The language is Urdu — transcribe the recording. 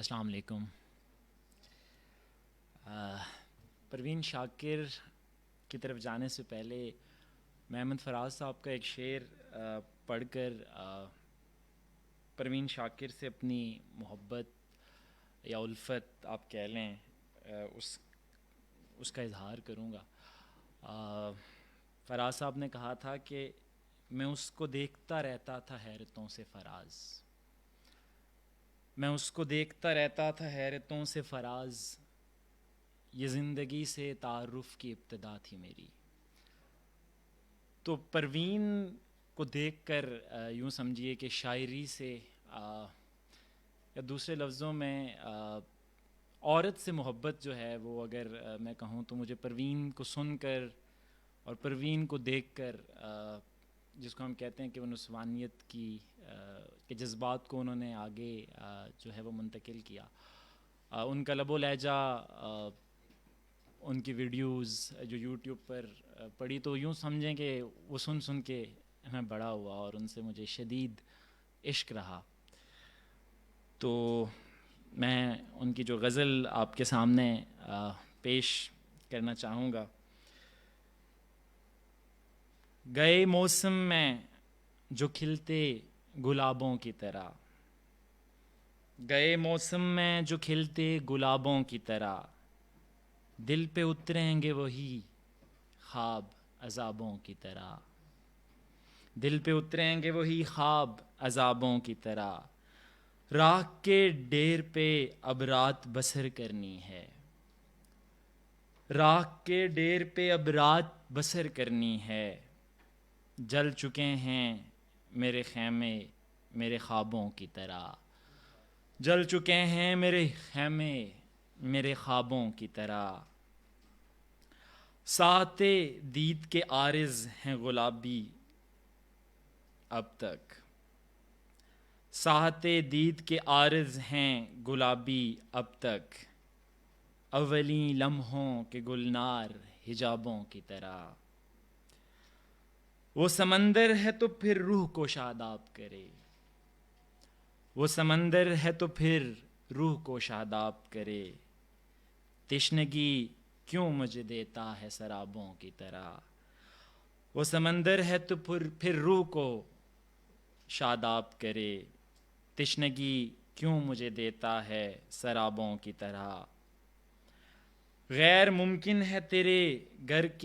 السلام علیکم۔ پروین شاکر کی طرف جانے سے پہلے میں احمد فراز صاحب کا ایک شعر پڑھ کر پروین شاکر سے اپنی محبت یا الفت آپ کہہ لیں اس کا اظہار کروں گا۔ فراز صاحب نے کہا تھا کہ میں اس کو دیکھتا رہتا تھا حیرتوں سے فراز، میں اس کو دیکھتا رہتا تھا حیرتوں سے فراز، یہ زندگی سے تعارف کی ابتدا تھی میری۔ تو پروین کو دیکھ کر یوں سمجھیے کہ شاعری سے یا دوسرے لفظوں میں عورت سے محبت جو ہے وہ اگر میں کہوں تو مجھے پروین کو سن کر اور پروین کو دیکھ کر جس کو ہم کہتے ہیں کہ وہ نسوانیت کی کے جذبات کو انہوں نے آگے جو ہے وہ منتقل کیا۔ ان کا لب و لہجہ، ان کی ویڈیوز جو یوٹیوب پر پڑی تو یوں سمجھیں کہ وہ سن سن کے میں بڑا ہوا اور ان سے مجھے شدید عشق رہا۔ تو میں ان کی جو غزل آپ کے سامنے پیش کرنا چاہوں گا۔ گئے موسم میں جو کھلتے گلابوں کی طرح، گئے موسم میں جو کھلتے گلابوں کی طرح، دل پہ اتریں گے وہی خواب عذابوں کی طرح، دل پہ اتریں گے وہی خواب عذابوں کی طرح، راکھ کے ڈیر پہ اب رات بسر کرنی ہے، راکھ کے ڈیر پہ اب رات بسر کرنی ہے، جل چکے ہیں میرے خیمے میرے خوابوں کی طرح، جل چکے ہیں میرے خیمے میرے خوابوں کی طرح، ساعتے دید کے عارض ہیں گلابی اب تک، ساعتے دید کے عارض ہیں گلابی اب تک، اولیں لمحوں کے گلنار حجابوں کی طرح، وہ سمندر ہے تو پھر روح کو شاداب کرے، وہ سمندر ہے تو پھر روح کو شاداب کرے، تشنگی کیوں مجھے دیتا ہے سرابوں کی طرح، وہ سمندر ہے تو پھر روح کو شاداب کرے، تشنگی کیوں مجھے دیتا ہے سرابوں کی طرح، غیر ممکن ہے تیرے گھر کے